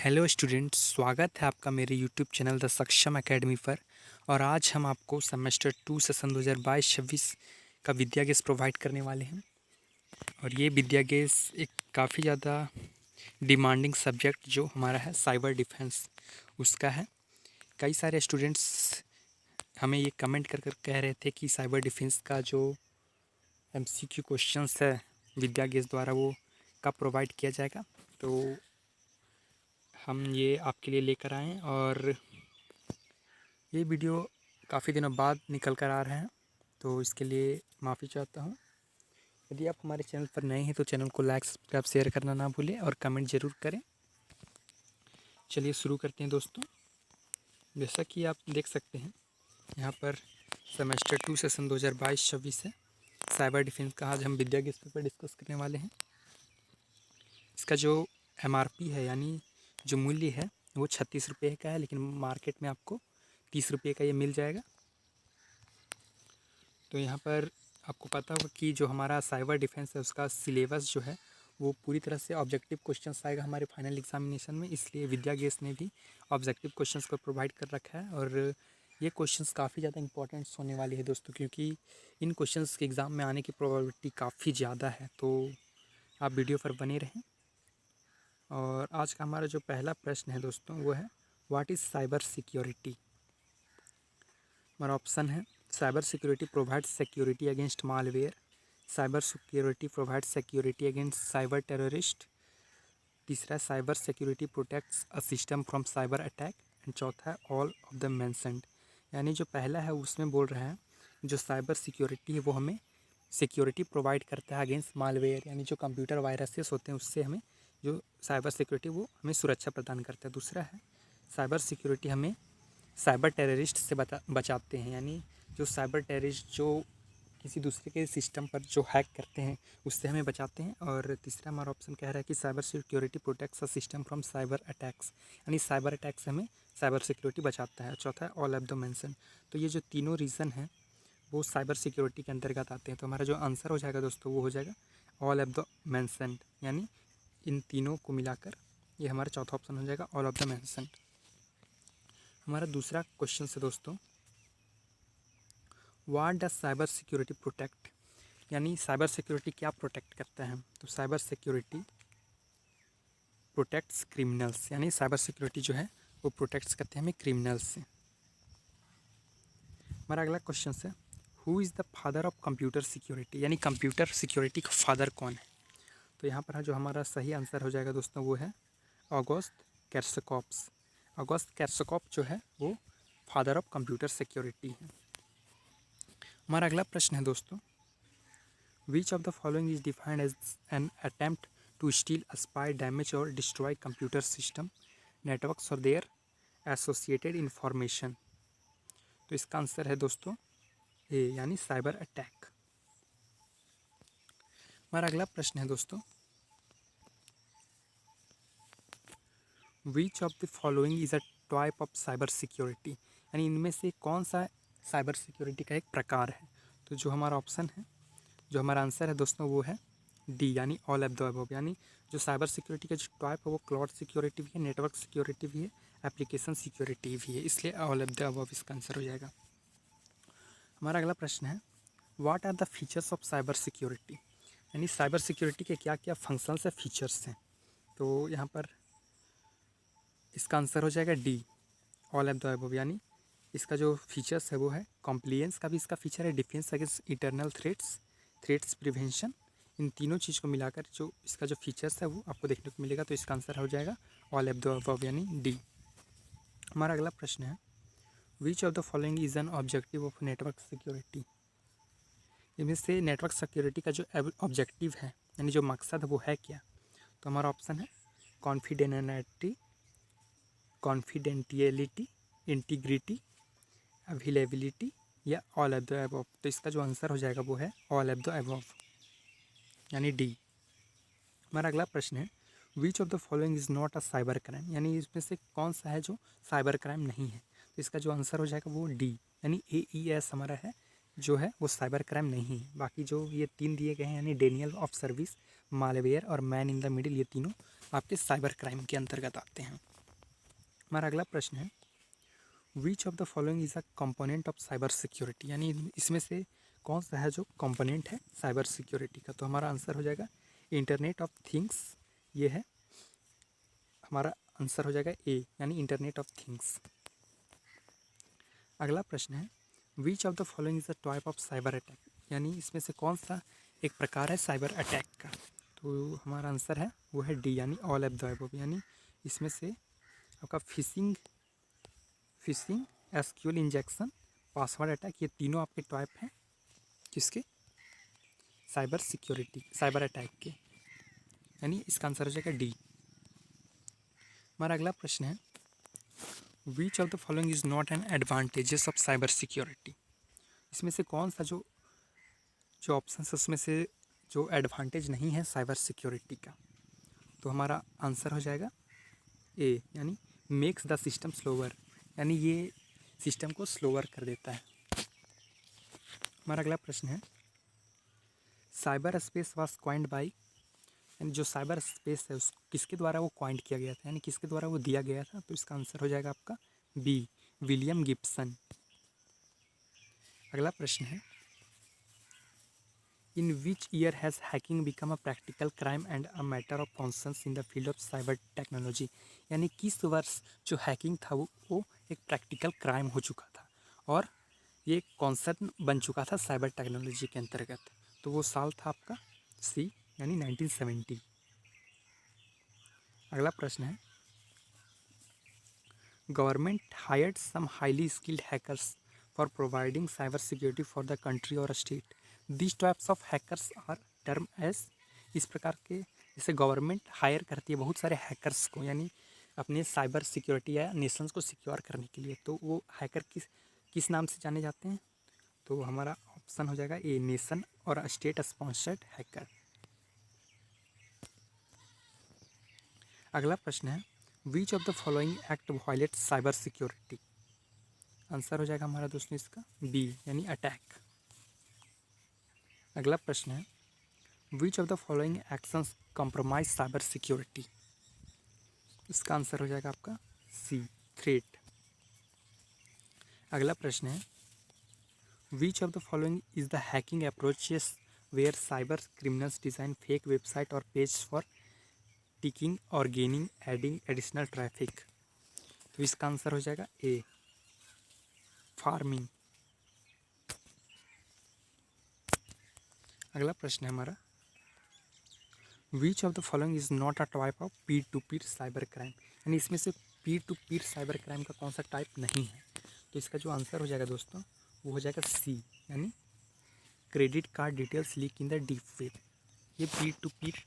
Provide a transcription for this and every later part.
Hello students, स्वागत है आपका मेरे यूट्यूब चैनल द सक्षम एकेडमी पर। और आज हम आपको सेमेस्टर 2 सेशन 2022-26 का विद्या गैस प्रोवाइड करने वाले हैं। और ये विद्या गैस एक काफ़ी ज़्यादा डिमांडिंग सब्जेक्ट जो हमारा है साइबर डिफेंस उसका है। कई सारे स्टूडेंट्स हमें ये कमेंट कर कर कह रहे थे कि साइबर डिफेंस का जो MCQ क्वेश्चंस है विद्या गैस द्वारा वो कब प्रोवाइड किया जाएगा। तो हम ये आपके लिए लेकर आए हैं और ये वीडियो काफ़ी दिनों बाद निकल कर आ रहे हैं, तो इसके लिए माफ़ी चाहता हूँ। यदि आप हमारे चैनल पर नए हैं तो चैनल को लाइक सब्सक्राइब शेयर करना ना भूलें और कमेंट ज़रूर करें। चलिए शुरू करते हैं दोस्तों। जैसा कि आप देख सकते हैं यहाँ पर सेमेस्टर 2 सेशन 2022-26 है साइबर डिफेंस का। आज हम विद्या गैस पर डिस्कस करने वाले हैं। इसका जो MRP है यानी जो मूल्य है वो 36 रुपये का है, लेकिन मार्केट में आपको 30 रुपये का ये मिल जाएगा। तो यहाँ पर आपको पता होगा कि जो हमारा साइबर डिफेंस है उसका सिलेबस जो है वो पूरी तरह से ऑब्जेक्टिव क्वेश्चंस आएगा हमारे फाइनल एग्जामिनेशन में, इसलिए विद्या गैस ने भी ऑब्जेक्टिव क्वेश्चंस को प्रोवाइड कर रखा है। और ये क्वेश्चंस काफ़ी ज़्यादा इंपॉर्टेंट्स होने वाली है दोस्तों, क्योंकि इन क्वेश्चंस के एग्ज़ाम में आने की प्रोबेबिलिटी काफ़ी ज़्यादा है। तो आप वीडियो पर बने रहें। और आज का हमारा जो पहला प्रश्न है दोस्तों वो है, व्हाट इज़ साइबर सिक्योरिटी। हमारा ऑप्शन है cyber security provides security against malware, cyber security provides security against cyber terrorist, तीसरा cyber security protects a system from cyber attack, and चौथा है ऑल ऑफ द मेंशन्ड। यानी जो पहला है उसमें बोल रहे हैं जो साइबर सिक्योरिटी है वो हमें सिक्योरिटी प्रोवाइड करता है अगेंस्ट मालवेयर, यानी जो कंप्यूटर वायरसेस होते हैं उससे हमें जो साइबर सिक्योरिटी वो हमें सुरक्षा प्रदान करता है। दूसरा है साइबर सिक्योरिटी हमें साइबर टेररिस्ट से बचाते हैं, यानी जो साइबर टेररिस्ट जो किसी दूसरे के सिस्टम पर जो हैक करते हैं उससे हमें बचाते हैं। और तीसरा हमारा ऑप्शन कह रहा है कि cyber security protects a system from cyber attacks, यानी साइबर अटैक से हमें साइबर सिक्योरिटी बचाता है। चौथा है ऑल ऑफ द मेंशन। तो ये जो तीनों रीज़न हैं वो साइबर सिक्योरिटी के अंतर्गत आते हैं। तो हमारा जो आंसर हो जाएगा दोस्तों वो हो जाएगा ऑल ऑफ द मेंशन्ड, यानी इन तीनों को मिलाकर ये हमारा चौथा ऑप्शन हो जाएगा ऑल ऑफ द मेंशन्ड। हमारा दूसरा क्वेश्चन है दोस्तों, what does cyber security protect, यानी साइबर सिक्योरिटी क्या प्रोटेक्ट करता है। तो साइबर सिक्योरिटी प्रोटेक्ट्स क्रिमिनल्स, यानी साइबर सिक्योरिटी जो है वो प्रोटेक्ट्स करते हैं हमें क्रिमिनल्स से। हमारा अगला क्वेश्चन है, who is the father of computer security, यानी कंप्यूटर सिक्योरिटी का फादर कौन है। तो यहाँ पर जो हमारा सही आंसर हो जाएगा दोस्तों वो है ऑगस्ट केर्सकॉप्स। ऑगस्ट केर्सकॉप जो है वो फादर ऑफ कंप्यूटर सिक्योरिटी है। हमारा अगला प्रश्न है दोस्तों, which of the following is defined as an attempt to steal, spy, damage और डिस्ट्रॉय कंप्यूटर सिस्टम, नेटवर्क्स और देयर एसोसिएटेड इंफॉर्मेशन। तो इसका आंसर है दोस्तों ए, यानी साइबर अटैक। हमारा अगला प्रश्न है दोस्तों, which of the following is a type of cyber security, यानी इनमें से कौन सा साइबर सिक्योरिटी का एक प्रकार है। तो जो हमारा ऑप्शन है, जो हमारा आंसर है दोस्तों वो है डी, यानी ऑल ऑफ द अबव। यानी जो साइबर सिक्योरिटी का जो टाइप है वो क्लाउड सिक्योरिटी भी है, नेटवर्क सिक्योरिटी भी है, एप्लीकेशन सिक्योरिटी भी है, इसलिए ऑल ऑफ द अबव इसका आंसर हो जाएगा। हमारा अगला प्रश्न है, what are the features of cyber security, यानी साइबर सिक्योरिटी के क्या क्या फंक्शंस या फीचर्स हैं। तो यहाँ पर इसका आंसर हो जाएगा D, all of the above. यानी इसका जो फीचर्स है वो है कॉम्प्लियंस का भी इसका फीचर है, defence against internal threats, threats prevention. इन तीनों चीज़ को मिलाकर जो इसका जो फीचर्स है वो आपको देखने को मिलेगा। तो इसका आंसर हो जाएगा ऑल ऑफ द अबव, यानी डी। हमारा अगला प्रश्न है, which of the following is an objective of network security. इनमें से नेटवर्क सिक्योरिटी का जो ऑब्जेक्टिव है यानी जो मकसद है वो है क्या। तो हमारा ऑप्शन है कॉन्फिडेंटियलिटी, इंटीग्रिटी, अवेलेबिलिटी या ऑल ऑफ द अबव। तो इसका जो आंसर हो जाएगा वो है ऑल ऑफ द अबव, यानी डी। हमारा अगला प्रश्न है, which of the following is not a cyber crime, यानी इसमें से कौन सा है जो साइबर क्राइम नहीं है। तो इसका जो आंसर हो जाएगा वो डी, यानी AES हमारा है जो है वो साइबर क्राइम नहीं है। बाकी जो ये तीन दिए गए हैं यानी डेनियल ऑफ सर्विस, मालवेयर और मैन इन द मिडिल, ये तीनों आपके साइबर क्राइम के अंतर्गत आते हैं। हमारा अगला प्रश्न है, which of the following is a component of cyber security, यानी इसमें से कौन सा है जो कंपोनेंट है साइबर सिक्योरिटी का। तो हमारा आंसर हो जाएगा इंटरनेट ऑफ थिंग्स, ये है हमारा आंसर हो जाएगा ए, यानी इंटरनेट ऑफ थिंग्स। अगला प्रश्न है, which of the following is the type of cyber attack, यानी इसमें से कौन सा एक प्रकार है साइबर अटैक का। तो हमारा आंसर है वो है डी, यानी ऑल ऑफ द अबव, यानी इसमें से आपका fishing, SQL injection, password attack, ये तीनों आपके टाइप हैं किसके, साइबर सिक्योरिटी, साइबर अटैक के, यानी इसका आंसर हो जाएगा डी। हमारा अगला प्रश्न है, which of the following is not an advantages of cyber security, इसमें से कौन सा जो ऑप्शन है उसमें से जो एडवांटेज नहीं है साइबर सिक्योरिटी का। तो हमारा आंसर हो जाएगा ए, यानी मेक्स द सिस्टम स्लोअर, यानी ये सिस्टम को स्लोअर कर देता है। हमारा अगला प्रश्न है, cyber space was coined by, यानी जो साइबर स्पेस है उस किसके द्वारा वो क्वाइंड किया गया था, यानी किसके द्वारा वो दिया गया था। तो इसका आंसर हो जाएगा आपका बी, विलियम गिब्सन। अगला प्रश्न है, in which year has hacking become a practical crime and a matter of concerns in the field of cyber technology, यानी किस वर्ष जो हैकिंग था वो एक प्रैक्टिकल क्राइम हो चुका था और ये कॉन्सर्न बन चुका था साइबर टेक्नोलॉजी के अंतर्गत। तो वो साल था आपका सी, यानी 1970। अगला प्रश्न है, government hired some highly skilled hackers for providing cyber security for the country और state, this types of hackers are term as, इस प्रकार के जैसे गवर्नमेंट हायर करती है बहुत सारे हैकर्स को, यानी अपने साइबर सिक्योरिटी या नेशंस को सिक्योर करने के लिए, तो वो हैकर किस नाम से जाने जाते हैं। तो हमारा ऑप्शन हो जाएगा ए, नेशन और स्टेट स्पॉन्सर्ड हैकर। अगला प्रश्न है, which of the following act violate cyber security, answer हो जाएगा हमारा दोस्तों इसका बी, यानी अटैक। अगला प्रश्न है, which of the following actions compromise cyber security, इसका आंसर हो जाएगा आपका सी, थ्रेट। अगला प्रश्न है, which of the following is the hacking approaches where cyber criminals design fake website और पेज फॉर टिकिंग और गेनिंग एडिंग एडिशनल ट्रैफिक। तो इसका आंसर हो जाएगा ए, फार्मिंग। अगला प्रश्न है हमारा, which of the following is not a type of Pir to Pir cyber crime, यानी इसमें से पीर टू पीर साइबर क्राइम का कौन सा टाइप नहीं है। तो इसका जो आंसर हो जाएगा दोस्तों वो हो जाएगा सी, यानी credit card details leak in the deep web, ये पीर टू पीर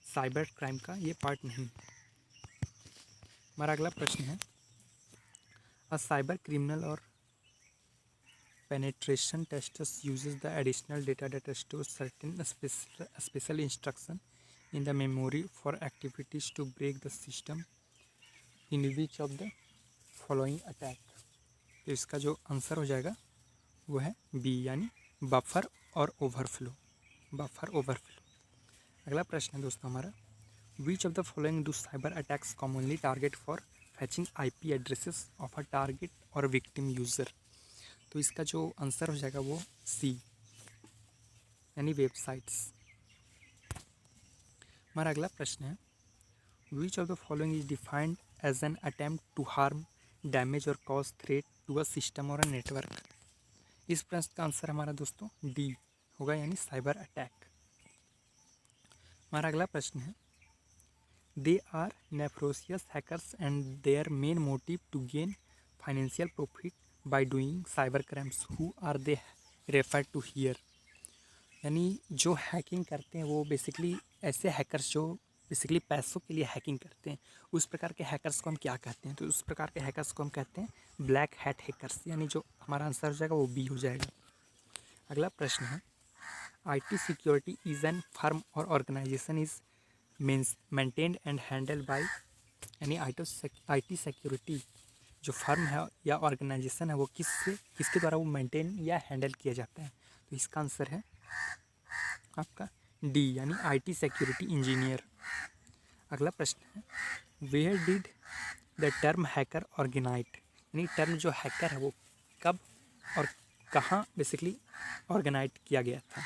साइबर क्राइम का ये पार्ट नहीं। हमारा अगला प्रश्न है, अ साइबर क्रिमिनल और penetration testers uses the additional data that stores certain special instruction in the memory for activities to break the system in which of the following attack। तो इसका जो आंसर हो जाएगा वो है बी, यानी buffer और ओवरफ्लो, बफर ओवरफ्लो। अगला प्रश्न है दोस्तों हमारा, which of the following do cyber attacks commonly target for फैचिंग IP addresses of a target और विक्टिम यूज़र। तो इसका जो आंसर हो जाएगा वो सी, यानी वेबसाइट्स। हमारा अगला प्रश्न है, which of the following is defined as an attempt to harm, damage और cause threat to a system और अ नेटवर्क। इस प्रश्न का आंसर हमारा दोस्तों डी होगा, यानी साइबर अटैक। हमारा अगला प्रश्न है, they are nefarious hackers and their main motive to gain financial profit by doing cyber crimes, who are they refer to here, यानी जो हैकिंग करते हैं वो बेसिकली ऐसे हैकर्स जो बेसिकली पैसों के लिए हैकिंग करते हैं, उस प्रकार के हैकर्स को हम क्या कहते हैं। तो उस प्रकार के हैकर्स को हम कहते हैं ब्लैक हैट हैकर्स, यानी जो हमारा आंसर हो जाएगा वो बी हो जाएगा। अगला प्रश्न है, IT security is an firm और organisation is maintained and handle by, यानी IT सिक्योरिटी जो फर्म है या ऑर्गेनाइजेशन है वो किसके द्वारा वो मेंटेन या हैंडल किया जाता है। तो इसका आंसर है आपका डी, यानी IT सिक्योरिटी इंजीनियर। अगला प्रश्न है, where did the term hacker originate, यानी टर्म जो हैकर है वो कब और कहाँ बेसिकली ऑर्गेनाइट किया गया था।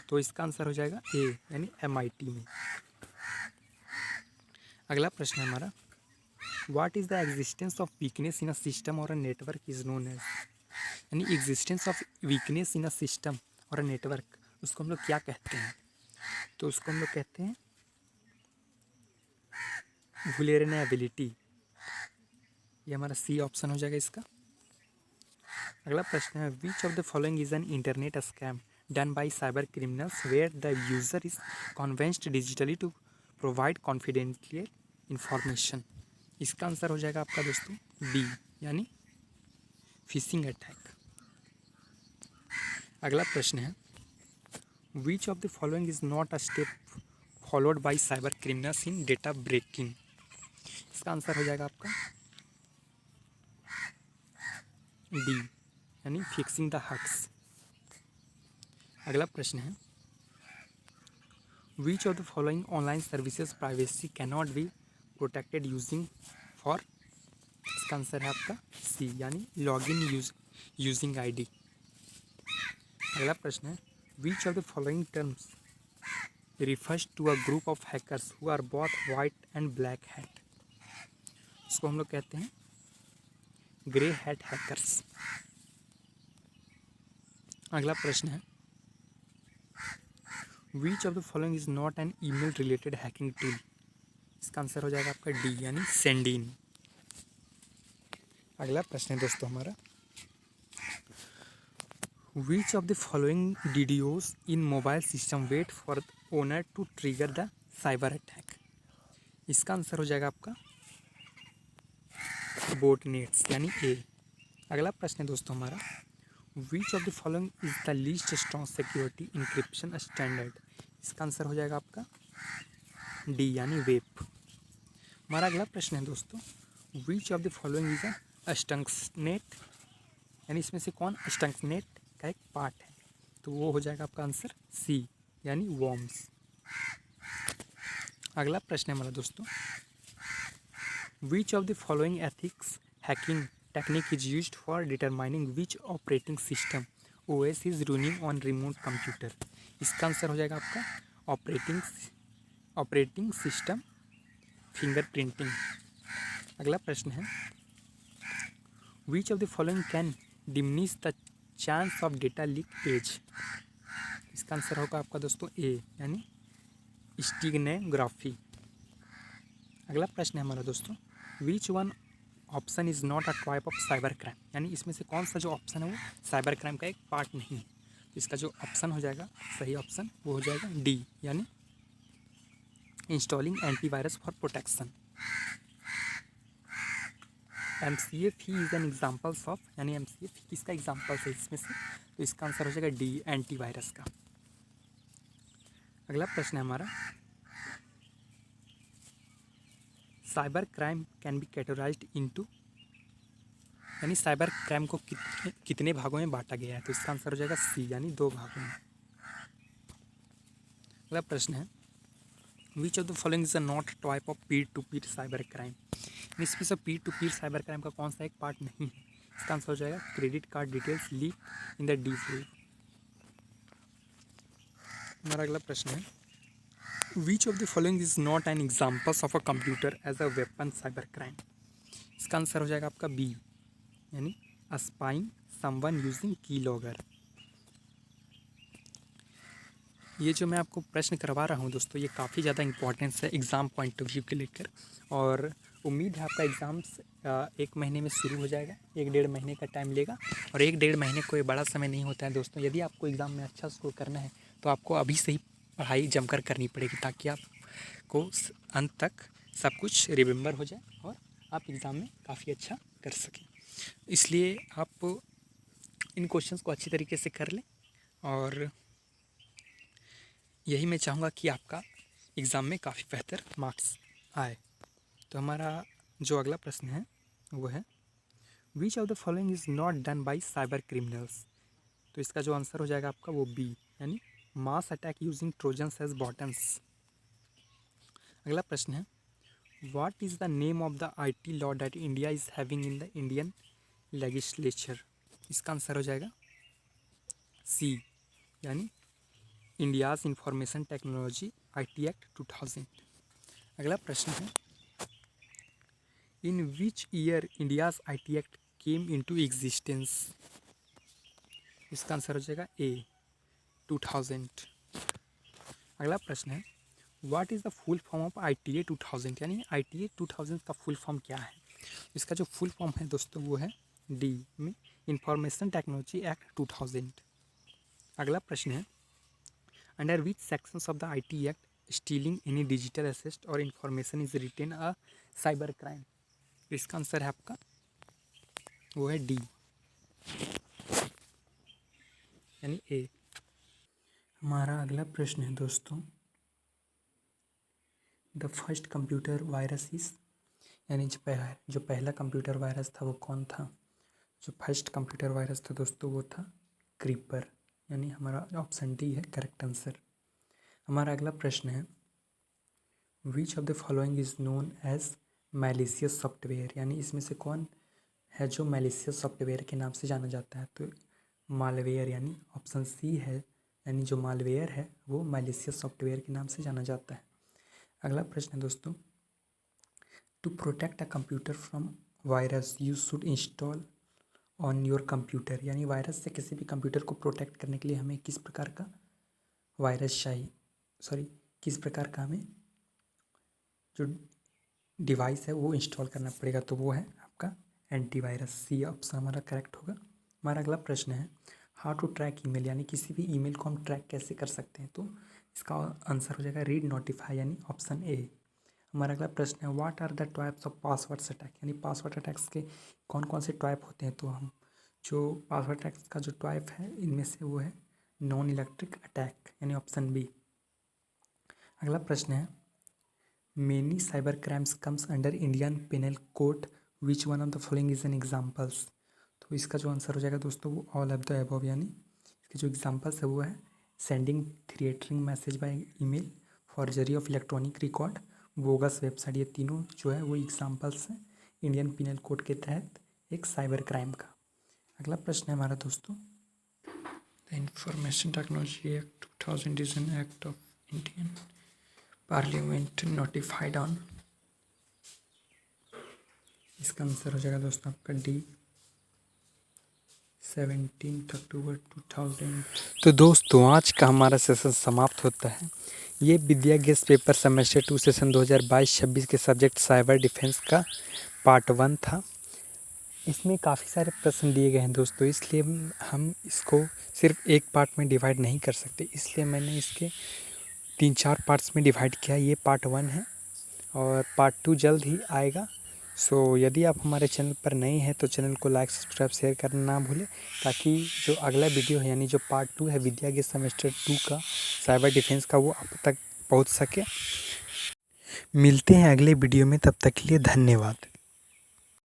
तो इसका आंसर हो जाएगा ए, यानी MIT में। अगला प्रश्न है हमारा, what is the existence of weakness in a system और a network is known as, यानी existence of weakness in a system और अ नेटवर्क, उसको हम लोग क्या कहते हैं। तो उसको हम लोग कहते हैं वुलनेरेबिलिटी। ये हमारा सी ऑप्शन हो जाएगा इसका। अगला प्रश्न है, which of the following is an internet scam done by cyber criminals where the user is convinced digitally to provide confidential information. इसका आंसर हो जाएगा आपका दोस्तों बी, यानी फिशिंग अटैक। अगला प्रश्न है, which of the following is not a step followed by cyber criminals in data breaking. इसका आंसर हो जाएगा आपका डी, यानी फिक्सिंग द हक्स। अगला प्रश्न है, which of the following online services privacy can not be protected using for. इसका answer है आपका सी, यानी लॉगिन यूजिंग ID। अगला प्रश्न है, which of the following terms refers to a group of hackers who are both white and black hat. इसको हम लोग कहते हैं ग्रे हैट हैकर्स। अगला प्रश्न है, which of the following is not N email related hacking tool. इसका answer हो जाएगा आपका डी, यानी सेंडिन। अगला प्रश्न है दोस्तों हमारा, which of the following DDoS in mobile system wait for the owner to trigger the cyber attack. इसका आंसर हो जाएगा आपका बोटनेट्स, यानी ए। अगला प्रश्न है दोस्तों हमारा, which of the following is the least strong security encryption standard. इसका आंसर हो जाएगा आपका डी, यानी वेप। हमारा अगला प्रश्न है दोस्तों, which of the following is a stuxnet, यानी इसमें से कौन स्टंक्सनेट का एक पार्ट है। तो वो हो जाएगा आपका आंसर सी, यानी वॉर्म्स। अगला प्रश्न है हमारा दोस्तों, which of the following ethics hacking technique is used for determining which operating system OS is running on remote computer. इसका आंसर हो जाएगा आपका ऑपरेटिंग सिस्टम फिंगरप्रिंटिंग। अगला प्रश्न है, which of the following can diminish the chance of data leakage. इसका answer होगा आपका दोस्तों ए, यानी स्टिग्नोग्राफी। अगला प्रश्न है हमारा दोस्तों, which one option is not a type of cyber crime, यानी इसमें से कौन सा जो ऑप्शन है वो साइबर क्राइम का एक पार्ट नहीं है। तो इसका जो ऑप्शन हो जाएगा सही ऑप्शन वो हो जाएगा डी, यानी installing antivirus for protection. MCA fee is an examples of, यानी MCA फी किसका एग्जाम्पल है इसमें से। तो इसका आंसर हो जाएगा डी, एंटीवायरस का। अगला प्रश्न है हमारा, cyber crime can be categorised into, यानी साइबर क्राइम को कितने भागों में बांटा गया है। तो इसका आंसर हो जाएगा सी, यानी 2 भागों में। अगला प्रश्न है, which of the following is a not type of Pir to Pir cyber crime. इसमें से पीर टू पीर साइबर क्राइम का कौन सा एक पार्ट नहीं है। इसका आंसर हो जाएगा credit card details leak in the deep web. हमारा अगला प्रश्न है, which of the following is not an examples of a computer as a weapon cyber crime. इसका आंसर हो जाएगा आपका बी, यानी spying someone using key logger. ये जो मैं आपको प्रश्न करवा रहा हूँ दोस्तों, ये काफ़ी ज़्यादा इंपॉर्टेंस है एग्ज़ाम पॉइंट ऑफ व्यू के लेकर, और उम्मीद है आपका एग्ज़ाम्स 1 महीने में शुरू हो जाएगा। 1-1.5 महीने का टाइम लेगा, और 1-1.5 महीने कोई बड़ा समय नहीं होता है दोस्तों। यदि आपको एग्ज़ाम में अच्छा स्कोर करना है तो आपको अभी से ही पढ़ाई जमकर करनी पड़ेगी, ताकि आपको अंत तक सब कुछ रिमेम्बर हो जाए और आप एग्ज़ाम में काफ़ी अच्छा कर सकें। इसलिए आप इन क्वेश्चंस को अच्छी तरीके से कर लें, और यही मैं चाहूँगा कि आपका एग्ज़ाम में काफ़ी बेहतर मार्क्स आए। तो हमारा जो अगला प्रश्न है वो है, which of the following is not done by cyber criminals. तो इसका जो आंसर हो जाएगा आपका वो बी, यानी mass attack using trojans as bottoms. अगला प्रश्न है, what is the name of the IT law that India is having in the Indian legislature. इसका आंसर हो जाएगा सी, यानी India's information technology IT act 2000। अगला प्रश्न है, in which year India's IT act came into existence. इसका answer हो जाएगा ए, 2000। अगला प्रश्न है, what is the full form of ITA 2000, यानी ITA 2000 का फुल फॉर्म क्या है। इसका जो फुल फॉर्म है दोस्तों वो है डी में इंफॉर्मेशन टेक्नोलॉजी एक्ट 2000। अगला प्रश्न है, under which sections of the IT act stealing any digital asset और information is written a cyber crime. इसका आंसर है आपका वो है डी, यानी ए। हमारा अगला प्रश्न है दोस्तों, the first computer virus is, यानी जो पहला कंप्यूटर वायरस था वो कौन था। जो फर्स्ट कंप्यूटर वायरस था दोस्तों वो था क्रीपर, यानी हमारा ऑप्शन डी है करेक्ट आंसर। हमारा अगला प्रश्न है, which of the following is known as malicious software, यानी इसमें से कौन है जो मैलिशियस सॉफ्टवेयर के नाम से जाना जाता है। तो मालवेयर, यानी ऑप्शन सी है, यानी जो मालवेयर है वो मैलिशियस सॉफ्टवेयर के नाम से जाना जाता है। अगला प्रश्न है दोस्तों, to protect a computer from virus you should install on your computer, यानी वायरस से किसी भी कंप्यूटर को प्रोटेक्ट करने के लिए हमें किस प्रकार का वायरस चाहिए, किस प्रकार का हमें जो डिवाइस है वो इंस्टॉल करना पड़ेगा। तो वो है आपका एंटीवायरस, सी ऑप्शन हमारा करेक्ट होगा। हमारा अगला प्रश्न है, हाउ टू ट्रैक ईमेल, यानी किसी भी ईमेल को हम ट्रैक कैसे कर सकते हैं। तो इसका आंसर हो जाएगा रीड नोटिफाई, यानी ऑप्शन ए। हमारा अगला प्रश्न है, what are the types of passwords attack, यानी पासवर्ड अटैक्स के कौन कौन से टाइप होते हैं। तो हम जो पासवर्ड अटैक्स का जो टाइप है इनमें से वो है नॉन इलेक्ट्रिक अटैक, यानी ऑप्शन बी। अगला प्रश्न है, many cyber crimes comes under Indian penal code, which one of the following is an examples. तो इसका जो आंसर हो जाएगा दोस्तों वो ऑल ऑफ द अबव, यानी इसके जो एग्जाम्पल्स है वो है sending threatening message by email, forgery of electronic record, bogus website. ये तीनों जो है वो एग्जाम्पल्स हैं इंडियन पिनल कोड के तहत एक साइबर क्राइम का। अगला प्रश्न है हमारा दोस्तों, the information technology act 2000 is an act of Indian parliament notified on. इसका आंसर हो जाएगा दोस्तों आपका डी, 17 अक्टूबर 2000। तो दोस्तों आज का हमारा सेशन समाप्त होता है। ये विद्या गेस पेपर सेमेस्टर 2 सेशन 2022-26 के सब्जेक्ट साइबर डिफेंस का पार्ट 1 था। इसमें काफ़ी सारे प्रश्न दिए गए हैं दोस्तों, इसलिए हम इसको सिर्फ एक पार्ट में डिवाइड नहीं कर सकते, इसलिए मैंने इसके 3-4 पार्ट्स में डिवाइड किया। ये पार्ट 1 है और पार्ट 2 जल्द ही आएगा। सो यदि आप हमारे चैनल पर नए हैं तो चैनल को लाइक सब्सक्राइब शेयर करना ना भूलें, ताकि जो अगला वीडियो है यानी जो पार्ट 2 है विद्या गेस सेमेस्टर 2 का साइबर डिफेंस का वो आप तक पहुंच सके। मिलते हैं अगले वीडियो में, तब तक के लिए धन्यवाद।